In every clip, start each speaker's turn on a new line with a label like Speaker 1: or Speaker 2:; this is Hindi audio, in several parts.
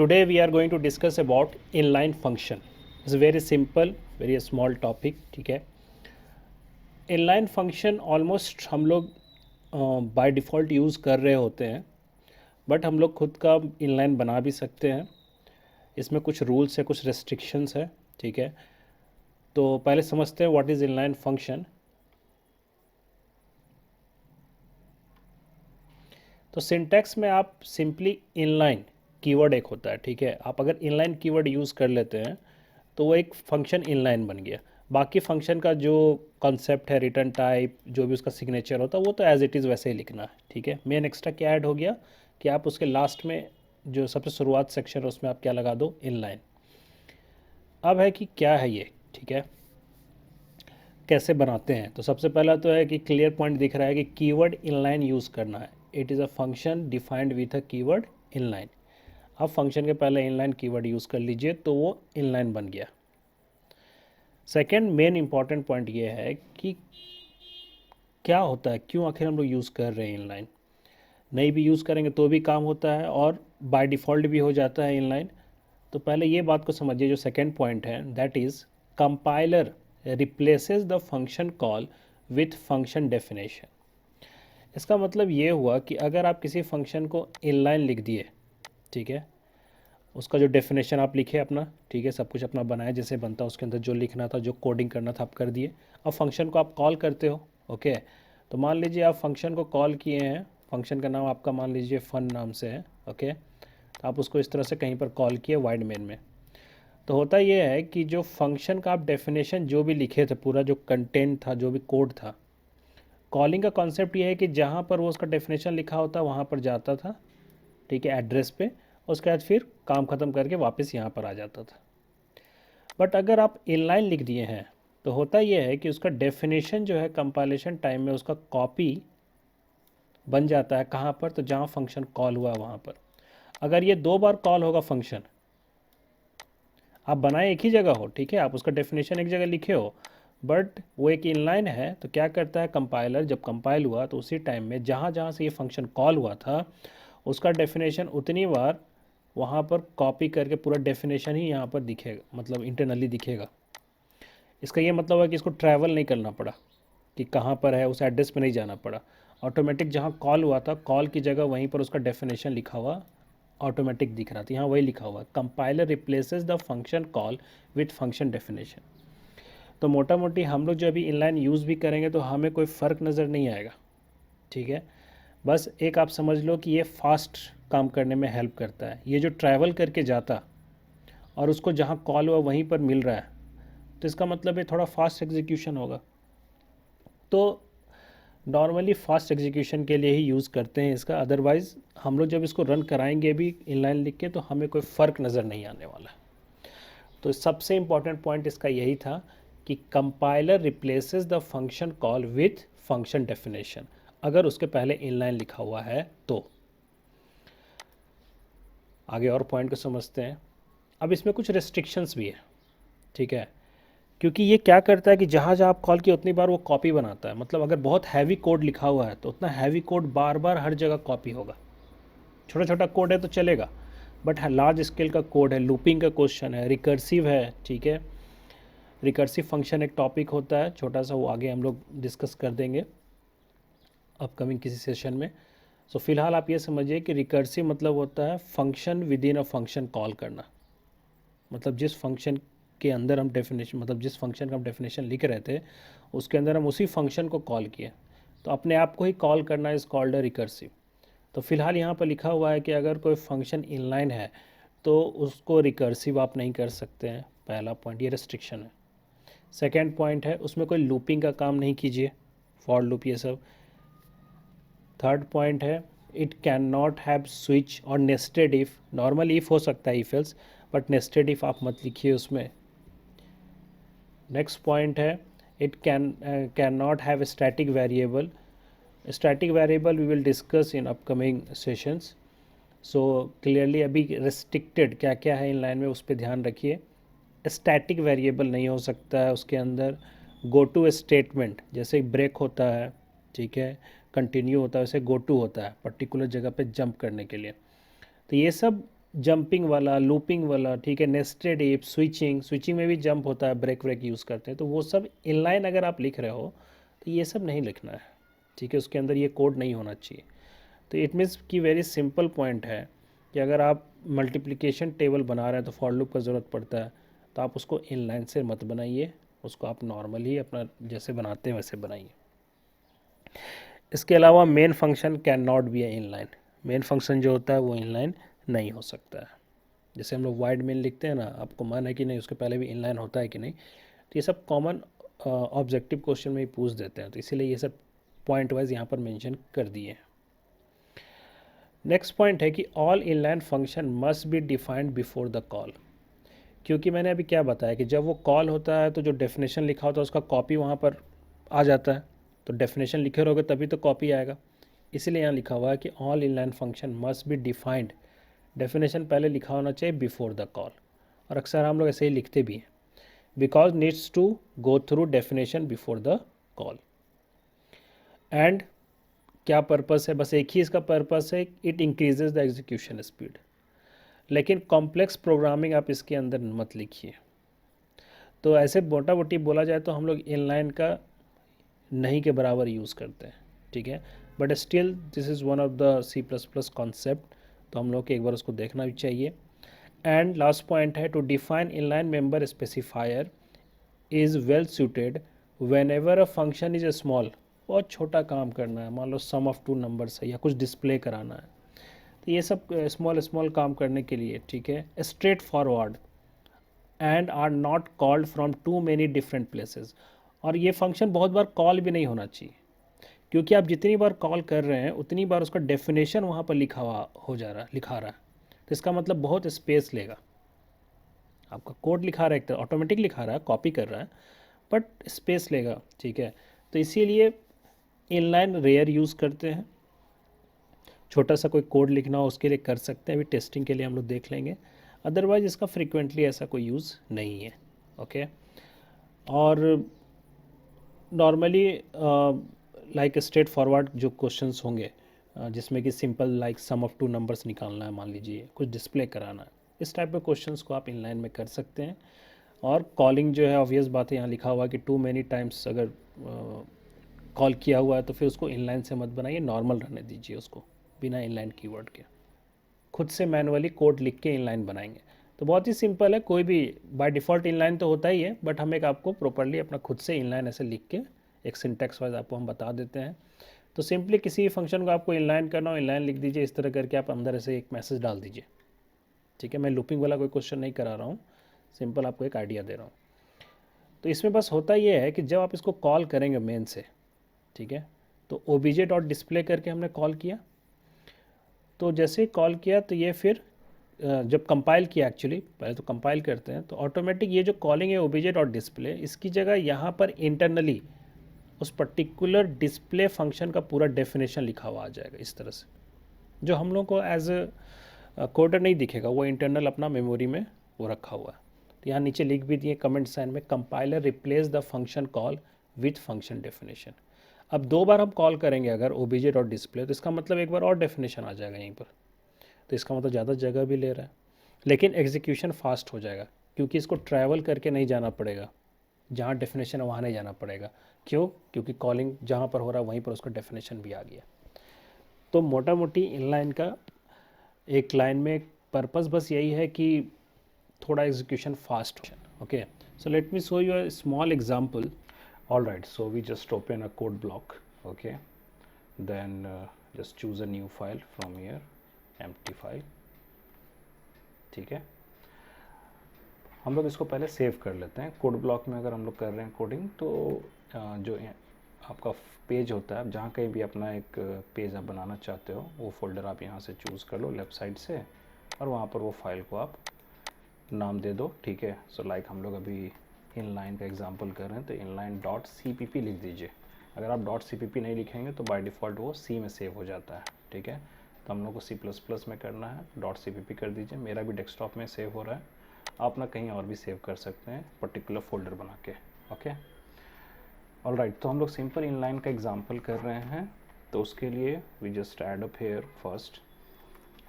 Speaker 1: Today we are going to discuss about inline function. It's a very simple, very small topic. ठीक है. Inline function almost हम लोग by default यूज़ कर रहे होते हैं, बट हम लोग खुद का inline बना भी सकते हैं. इसमें कुछ रूल्स है, कुछ restrictions है. ठीक है. तो पहले समझते हैं what is inline function. तो सिंटैक्स में आप सिंपली इनलाइन कीवर्ड एक होता है. ठीक है. आप अगर इनलाइन कीवर्ड यूज़ कर लेते हैं तो वो एक फंक्शन इनलाइन बन गया. बाकी फंक्शन का जो कॉन्सेप्ट है, रिटर्न टाइप, जो भी उसका सिग्नेचर होता है, वो तो एज इट इज़ वैसे ही लिखना है. ठीक है. मेन एक्स्ट्रा क्या ऐड हो गया कि आप उसके लास्ट में जो सबसे शुरुआत सेक्शन है उसमें आप क्या लगा दो, इनलाइन. अब है कि क्या है ये. ठीक है. कैसे बनाते हैं. तो सबसे पहला तो है कि क्लियर पॉइंट दिख रहा है कि कीवर्ड इनलाइन यूज़ करना है. It is a function defined with a keyword inline. आप फंक्शन के पहले इनलाइन कीवर्ड यूज़ कर लीजिए तो वो इनलाइन बन गया. सेकेंड मेन इंपॉर्टेंट पॉइंट ये है कि क्या होता है, क्यों आखिर हम लोग यूज़ कर रहे हैं इनलाइन. नहीं भी यूज़ करेंगे तो भी काम होता है और बाय डिफ़ॉल्ट भी हो जाता है इनलाइन. तो पहले ये बात को समझिए, जो सेकेंड पॉइंट है that is compiler replaces the function call with function definition. इसका मतलब ये हुआ कि अगर आप किसी फंक्शन को इनलाइन लिख दिए, ठीक है, उसका जो डेफिनेशन आप लिखे अपना, ठीक है, सब कुछ अपना बनाए जैसे बनता है, उसके अंदर जो लिखना था, जो कोडिंग करना था आप कर दिए. अब फंक्शन को आप कॉल करते हो. ओके. तो मान लीजिए आप फंक्शन को कॉल किए हैं, फंक्शन का नाम आपका मान लीजिए फन नाम से है. ओके. तो आप उसको इस तरह से कहीं पर कॉल किए वाइड मेन में. तो होता ये है कि जो फंक्शन का आप डेफिनेशन जो भी लिखे थे, पूरा जो कंटेंट था, जो भी कोड था, कॉलिंग का कॉन्सेप्ट ये है कि जहाँ पर वो उसका डेफिनेशन लिखा होता वहाँ पर जाता था. ठीक है, एड्रेस पे. उसके बाद फिर काम ख़त्म करके वापस यहाँ पर आ जाता था. बट अगर आप इनलाइन लिख दिए हैं तो होता ये है कि उसका डेफिनेशन जो है कंपाइलेशन टाइम में उसका कॉपी बन जाता है. कहाँ पर, तो जहाँ फंक्शन कॉल हुआ वहाँ पर. अगर ये 2 बार कॉल होगा फंक्शन, आप बनाए एक ही जगह हो, ठीक है, आप उसका डेफिनेशन एक जगह लिखे हो, बट वो एक इनलाइन है, तो क्या करता है कंपाइलर, जब कंपाइल हुआ तो उसी टाइम में जहाँ जहाँ से ये फंक्शन कॉल हुआ था उसका डेफिनेशन उतनी बार वहाँ पर कॉपी करके पूरा डेफिनेशन ही यहाँ पर दिखेगा, मतलब इंटरनली दिखेगा. इसका ये मतलब है कि इसको ट्रैवल नहीं करना पड़ा कि कहाँ पर है, उस एड्रेस पे नहीं जाना पड़ा. ऑटोमेटिक जहाँ कॉल हुआ था, कॉल की जगह वहीं पर उसका डेफिनेशन लिखा हुआ ऑटोमेटिक दिख रहा था. यहाँ वही लिखा हुआ, compiler replaces the function call with function definition. तो मोटा मोटी हम लोग जो अभी इनलाइन यूज़ भी करेंगे तो हमें कोई फ़र्क नज़र नहीं आएगा. ठीक है. बस एक आप समझ लो कि ये फास्ट काम करने में हेल्प करता है. ये जो ट्रैवल करके जाता और उसको जहाँ कॉल हुआ वहीं पर मिल रहा है, तो इसका मतलब है थोड़ा फास्ट एग्जीक्यूशन होगा. तो नॉर्मली फास्ट एग्जीक्यूशन के लिए ही यूज़ करते हैं इसका. अदरवाइज़ हम लोग जब इसको रन कराएंगे भी इनलाइन लिख के तो हमें कोई फ़र्क नज़र नहीं आने वाला. तो सबसे इम्पॉर्टेंट पॉइंट इसका यही था कि compiler replaces the function call with function definition, अगर उसके पहले इनलाइन लिखा हुआ है तो. आगे और पॉइंट को समझते हैं. अब इसमें कुछ रेस्ट्रिक्शंस भी है. ठीक है. क्योंकि ये क्या करता है कि जहाँ जहाँ आप कॉल किए उतनी बार वो कॉपी बनाता है. मतलब अगर बहुत हैवी कोड लिखा हुआ है तो उतना हैवी कोड बार बार हर जगह कॉपी होगा. छोटा छोटा कोड है तो चलेगा, बट लार्ज स्केल का कोड है, लूपिंग का क्वेश्चन है, रिकर्सिव है. ठीक है. रिकर्सिव फंक्शन एक टॉपिक होता है छोटा सा, वो आगे हम लोग डिस्कस कर देंगे अपकमिंग किसी सेशन में. सो फिलहाल आप ये समझिए कि रिकर्सिव मतलब होता है function with in a function call करना. मतलब जिस फंक्शन के अंदर हम डेफिनेशन, मतलब जिस फंक्शन का हम डेफिनेशन लिख रहे थे उसके अंदर हम उसी फंक्शन को कॉल किए, तो अपने आप को ही कॉल करना इज़ कॉल्ड अ रिकर्सिव. तो फिलहाल यहाँ पर लिखा हुआ है कि अगर कोई फंक्शन इनलाइन है तो उसको रिकर्सिव आप नहीं कर सकते हैं. पहला पॉइंट ये रेस्ट्रिक्शन है. सेकेंड पॉइंट है उसमें कोई लूपिंग का काम नहीं कीजिए, फॉर लूप ये सब. थर्ड पॉइंट है it cannot have switch और नेस्टेड इफ़. नॉर्मल इफ़ हो सकता है, if else, but nested if आप मत लिखिए उसमें. नेक्स्ट पॉइंट है it cannot have static variable. Static variable we will discuss in upcoming sessions. So clearly अभी रेस्ट्रिक्टेड क्या क्या है इन लाइन में उस पर ध्यान रखिए. स्टैटिक वेरिएबल नहीं हो सकता है उसके अंदर. गो टू स्टेटमेंट जैसे ब्रेक होता है, ठीक है, कंटिन्यू होता है, वैसे गो टू होता है पर्टिकुलर जगह पे जंप करने के लिए. तो ये सब जंपिंग वाला, लूपिंग वाला, ठीक है, नेस्टेड इफ, स्विचिंग, स्विचिंग में भी जंप होता है, ब्रेक ब्रेक यूज़ करते हैं, तो वो सब इनलाइन अगर आप लिख रहे हो तो ये सब नहीं लिखना है, ठीक है, उसके अंदर ये कोड नहीं होना चाहिए। तो इट मीन्स की वेरी सिंपल पॉइंट है कि अगर आप मल्टीप्लिकेशन टेबल बना रहे हैं तो फॉर लूप का ज़रूरत पड़ता है, तो आप उसको इनलाइन से मत बनाइए, उसको आप नॉर्मल ही अपना जैसे बनाते हैं वैसे बनाइए। इसके अलावा main function can not be A inline, main function जो होता है वो इनलाइन नहीं हो सकता है। जैसे हम लोग वाइड मेन लिखते हैं ना, आपको मन है कि नहीं उसके पहले भी इनलाइन होता है कि नहीं, तो ये सब कॉमन ऑब्जेक्टिव क्वेश्चन में ही पूछ देते हैं, तो इसीलिए ये सब पॉइंट वाइज यहाँ पर मेंशन कर दिए हैं। नेक्स्ट पॉइंट है कि all inline function must be defined before the call, क्योंकि मैंने अभी क्या बताया कि जब वो कॉल होता है तो जो डेफिनेशन लिखा होता है उसका कॉपी वहाँ पर आ जाता है, तो डेफिनेशन लिखे रहोगे तभी तो कॉपी आएगा, इसीलिए यहाँ लिखा हुआ है कि all inline function must be defined, definition पहले लिखा होना चाहिए बिफोर द कॉल, और अक्सर हम लोग ऐसे ही लिखते भी हैं, because needs to go through definition before the call. And क्या पर्पस है, बस एक ही इसका पर्पस है, it increases the execution speed, लेकिन कॉम्प्लेक्स प्रोग्रामिंग आप इसके अंदर मत लिखिए। तो ऐसे मोटा मोटी बोला जाए तो हम लोग इनलाइन का नहीं के बराबर यूज़ करते हैं, ठीक है, but still this is one of the C++ concept, तो हम लोग को एक बार उसको देखना भी चाहिए। एंड लास्ट पॉइंट है to define inline member specifier is well suited whenever a function is a small, बहुत छोटा काम करना है, मान लो सम ऑफ टू नंबर्स है या कुछ डिस्प्ले कराना है, तो ये सब स्मॉल स्मॉल काम करने के लिए, ठीक है, straightforward and are not called from too many different places, और ये फंक्शन बहुत बार कॉल भी नहीं होना चाहिए, क्योंकि आप जितनी बार कॉल कर रहे हैं उतनी बार उसका डेफिनेशन वहाँ पर लिखा हुआ हो जा रहा है, लिखा रहा है, तो इसका मतलब बहुत स्पेस लेगा। आपका कोड लिखा रहा है, एक तरह ऑटोमेटिक लिखा रहा है, कॉपी कर रहा है, बट स्पेस लेगा, ठीक है, तो इसीलिए इनलाइन रेयर यूज़ करते हैं। छोटा सा कोई कोड लिखना हो उसके लिए कर सकते हैं, अभी टेस्टिंग के लिए हम लोग देख लेंगे, अदरवाइज इसका फ्रिक्वेंटली ऐसा कोई यूज़ नहीं है। ओके, और नॉर्मली लाइक स्ट्रेट फॉरवर्ड जो क्वेश्चंस होंगे जिसमें कि simple like sum of two numbers निकालना है, मान लीजिए कुछ डिस्प्ले कराना है, इस टाइप के क्वेश्चंस को आप इनलाइन में कर सकते हैं। और कॉलिंग जो है ऑब्वियस बात है, यहाँ लिखा हुआ है कि टू मेनी टाइम्स अगर कॉल किया हुआ है तो फिर उसको इनलाइन से मत बनाइए, नॉर्मल रहने दीजिए उसको, बिना इनलाइन कीवर्ड के खुद से मैनुअली कोड लिख के इनलाइन बनाएंगे। तो बहुत ही सिंपल है, कोई भी बाय डिफ़ॉल्ट इनलाइन तो होता ही है, बट हम एक आपको प्रॉपरली अपना खुद से इनलाइन ऐसे लिख के एक सिंटैक्स वाइज आपको हम बता देते हैं। तो सिंपली किसी भी फंक्शन को आपको इनलाइन करना हो, इनलाइन लिख दीजिए, इस तरह करके आप अंदर ऐसे एक मैसेज डाल दीजिए, ठीक है। मैं लूपिंग वाला कोई क्वेश्चन नहीं करा रहा हूँ, सिंपल आपको एक आइडिया दे रहा हूँ। तो इसमें बस होता ये है कि जब आप इसको कॉल करेंगे मेन से, ठीक है, तो obj.display करके हमने कॉल किया, तो जैसे कॉल किया तो ये फिर जब कंपाइल किया, एक्चुअली पहले तो कंपाइल करते हैं, तो ऑटोमेटिक ये जो कॉलिंग है obj.display, इसकी जगह यहाँ पर इंटरनली उस पर्टिकुलर डिस्प्ले फंक्शन का पूरा डेफिनेशन लिखा हुआ आ जाएगा इस तरह से, जो हम लोग को एज कोडर नहीं दिखेगा, वो इंटरनल अपना मेमोरी में वो रखा हुआ है। तो यहाँ नीचे लिख भी दिए कमेंट साइन में, compiler replace the function call with function definition. अब दो बार हम कॉल करेंगे अगर obj.display, तो इसका मतलब एक बार और डेफिनेशन आ जाएगा यहीं पर, तो इसका मतलब ज़्यादा जगह भी ले रहा है, लेकिन एग्जीक्यूशन फास्ट हो जाएगा, क्योंकि इसको ट्रैवल करके नहीं जाना पड़ेगा, जहाँ डेफिनेशन है वहाँ नहीं जाना पड़ेगा। क्यों? क्योंकि कॉलिंग जहाँ पर हो रहा है वहीं पर उसका डेफिनेशन भी आ गया। तो मोटा मोटी इनलाइन का एक लाइन में पर्पस बस यही है कि थोड़ा एग्जीक्यूशन फास्ट हो। Okay, so let me show you a small example. All right, so we just open a code block, okay, then just choose a new file from here, empty file, ठीक है। हम लोग इसको पहले सेव कर लेते हैं। कोड ब्लॉक में अगर हम लोग कर रहे हैं कोडिंग, तो जो आपका पेज होता है, जहाँ कहीं भी अपना एक पेज आप बनाना चाहते हो, वो फोल्डर आप यहाँ से चूज़ कर लो लेफ़्ट साइड से, और वहाँ पर वो फाइल को आप नाम दे दो, ठीक है। सो लाइक हम लोग अभी इनलाइन का एग्जांपल कर रहे हैं, तो inline.cpp लिख दीजिए। अगर आप .cpp नहीं लिखेंगे तो बाय डिफ़ॉल्ट वो C में सेव हो जाता है, ठीक है। तो हम लोग को C++ में करना है, .cpp कर दीजिए। मेरा भी डेस्कटॉप में सेव हो रहा है, आप ना कहीं और भी सेव कर सकते हैं पर्टिकुलर फोल्डर बना के, ओके। ऑल राइट, तो हम लोग सिंपल इनलाइन का एग्जांपल कर रहे हैं, तो उसके लिए we just add up here first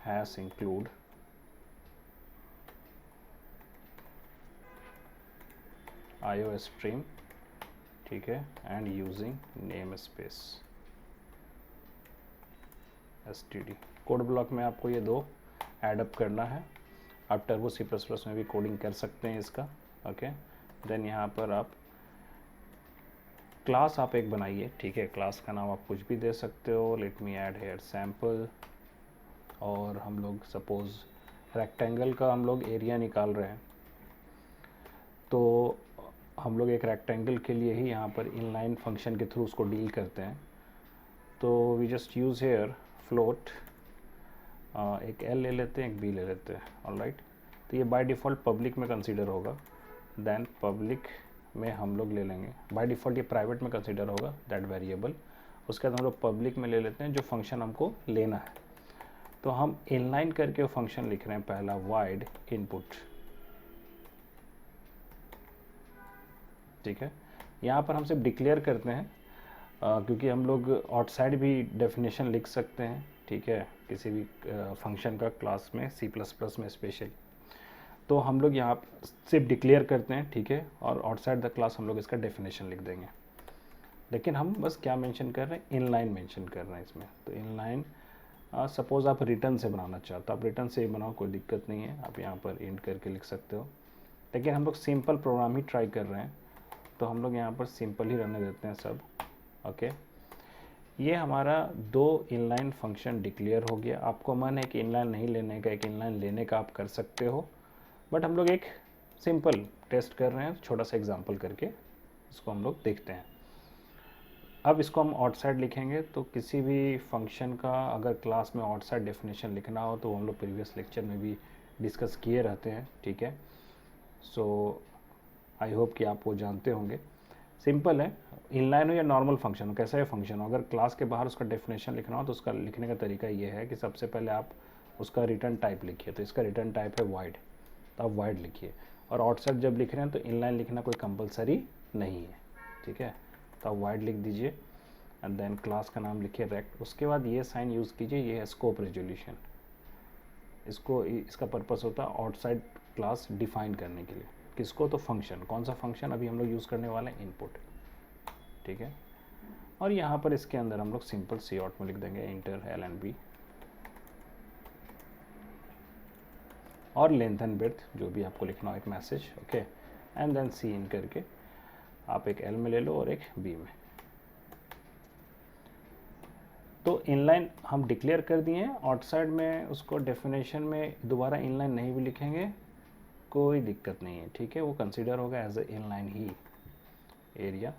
Speaker 1: hash include IO stream, ठीक है, and using namespace std। Code block में आपको ये दो एडअप करना है। आप टर्बो C++ में भी कोडिंग कर सकते हैं इसका, ओके। देन यहाँ पर आप क्लास आप एक बनाइए, ठीक है। क्लास का नाम आप कुछ भी दे सकते हो। Let me add here sample, और हम लोग सपोज रेक्टेंगल का हम लोग एरिया निकाल रहे हैं, तो हम लोग एक रेक्टेंगल के लिए ही यहाँ पर इनलाइन फंक्शन के थ्रू उसको डील करते हैं। तो we just use here float, एक L ले लेते हैं, एक B ले लेते हैं, ऑलराइट। तो ये बाय डिफ़ॉल्ट पब्लिक में कंसीडर होगा। देन पब्लिक में हम लोग ले लेंगे, बाय डिफ़ॉल्ट ये प्राइवेट में कंसीडर होगा दैट वेरिएबल। उसके बाद हम लोग पब्लिक में ले लेते हैं जो फंक्शन हमको लेना है। तो हम इनलाइन करके वो फंक्शन लिख रहे हैं, पहला वाइड इनपुट, ठीक है। यहाँ पर हम सिर्फ डिक्लेयर करते हैं, क्योंकि हम लोग आउटसाइड भी डेफिनेशन लिख सकते हैं, ठीक है, किसी भी फंक्शन का क्लास में C++ में स्पेशल। तो हम लोग यहाँ सिर्फ डिक्लेयर करते हैं, ठीक है, और आउटसाइड द क्लास हम लोग इसका डेफिनेशन लिख देंगे। लेकिन हम बस क्या मेंशन कर रहे हैं, इनलाइन मेंशन कर रहे हैं इसमें। तो इनलाइन सपोज़ आप रिटर्न से बनाना चाहते हो, आप रिटर्न से ही बनाओ, कोई दिक्कत नहीं है, आप यहाँ पर इंट करके लिख सकते हो। लेकिन हम लोग सिंपल प्रोग्राम ही ट्राई कर रहे हैं, तो हम लोग यहाँ पर सिंपल ही रहने देते हैं सब, ओके। ये हमारा दो इनलाइन फंक्शन डिक्लेयर हो गया। आपको मन है कि इनलाइन नहीं लेने का, एक इनलाइन लेने का, आप कर सकते हो, बट हम लोग एक सिंपल टेस्ट कर रहे हैं, छोटा सा एग्जांपल करके इसको हम लोग देखते हैं। अब इसको हम आउटसाइड लिखेंगे, तो किसी भी फंक्शन का अगर क्लास में आउटसाइड डेफिनेशन लिखना हो तो हम लोग प्रीवियस लेक्चर में भी डिस्कस किए रहते हैं, ठीक है। सो आई होप कि आप वो जानते होंगे। सिंपल है, इनलाइन हो या नॉर्मल फंक्शन हो, कैसा है फंक्शन हो, अगर क्लास के बाहर उसका डेफिनेशन लिखना हो तो उसका लिखने का तरीका ये है कि सबसे पहले आप उसका रिटर्न टाइप लिखिए। तो इसका रिटर्न टाइप है वाइड, तो आप वाइड लिखिए। और आउटसाइड जब लिख रहे हैं तो इनलाइन लिखना कोई कंपलसरी नहीं है, ठीक है। तो आप वाइड लिख दीजिए एंड देन क्लास का नाम लिखिए रेक्ट। उसके बाद ये साइन यूज़ कीजिए, ये है स्कोप रेजोल्यूशन। इसका पर्पस होता है आउटसाइड क्लास डिफाइन करने के लिए। किसको, तो फंक्शन। कौन सा फंक्शन, अभी हम लोग यूज़ करने वाले हैं इनपुट, ठीक है। और यहाँ पर इसके अंदर हम लोग सिंपल सी आउट में लिख देंगे इंटर एल एंड बी, और लेंथ एंड ब्रेड्थ जो भी आपको लिखना हो, एक मैसेज, ओके। एंड देन सी इन करके आप एक एल में ले लो और एक बी में। तो इनलाइन हम डिक्लेयर कर दिए हैं, आउटसाइड में उसको डेफिनेशन में दोबारा इनलाइन नहीं भी लिखेंगे, कोई दिक्कत नहीं है, ठीक है। वो कंसीडर होगा एज ए इनलाइन ही एरिया।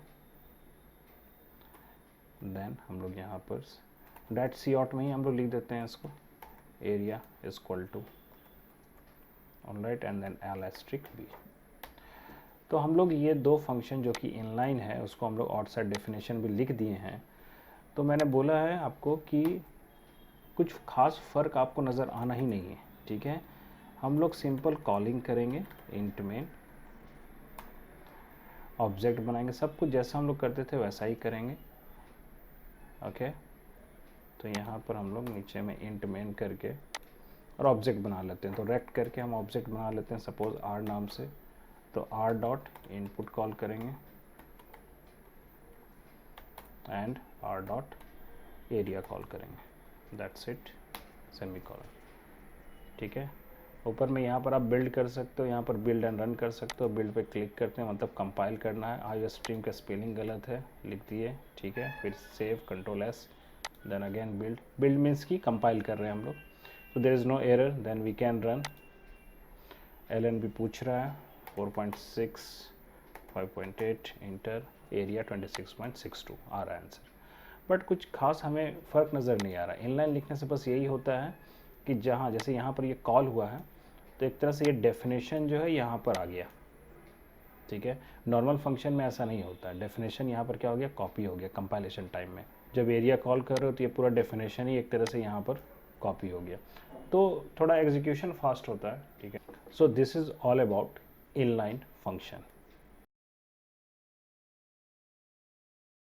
Speaker 1: देन हम लोग यहाँ पर डैट सी आउट में ही हम लोग लिख देते हैं इसको, area is equal to, alright, and then L asterisk B. तो हम लोग ये दो फंक्शन जो कि इनलाइन है उसको हम लोग आउटसाइड डेफिनेशन भी लिख दिए हैं। तो मैंने बोला है आपको कि कुछ खास फ़र्क आपको नज़र आना ही नहीं है, ठीक है। हम लोग सिंपल कॉलिंग करेंगे, इंट मेन, ऑब्जेक्ट बनाएंगे, सब कुछ जैसा हम लोग करते थे वैसा ही करेंगे, ओके। तो यहाँ पर हम लोग नीचे में इंट मेन करके और ऑब्जेक्ट बना लेते हैं। तो रेक्ट करके हम ऑब्जेक्ट बना लेते हैं सपोज आर नाम से। तो आर डॉट इनपुट कॉल करेंगे and R dot area call करेंगे, दैट्स इट, सेमीकोलन, ठीक है। ऊपर में यहाँ पर आप बिल्ड कर सकते हो, यहाँ पर बिल्ड एंड रन कर सकते हो। बिल्ड पे क्लिक करते हैं, मतलब कंपाइल करना है। आई स्ट्रीम का स्पेलिंग गलत है, लिख दिए, ठीक है। फिर save, control S, then again build. Build means की कंपाइल कर रहे हैं हम लोग। तो there is no error, then we can run. L N B पूछ रहा है 4.6, 5.8, इंटर, एरिया 26.62 आ रहा है आंसर। बट कुछ खास हमें फ़र्क नज़र नहीं आ रहा। इनलाइन लिखने से बस यही होता है कि जहाँ जैसे यहाँ पर ये कॉल हुआ है तो एक तरह से ये डेफिनेशन जो है यहाँ पर आ गया, ठीक है। नॉर्मल फंक्शन में ऐसा नहीं होता है। डेफिनेशन यहाँ पर क्या हो गया, कॉपी हो गया कंपाइलेशन टाइम में। जब एरिया कॉल कर रहे हो तो ये पूरा डेफिनेशन ही एक तरह से यहाँ पर कॉपी हो गया, तो थोड़ा एग्जीक्यूशन फास्ट होता है, ठीक है। So this is all about inline function.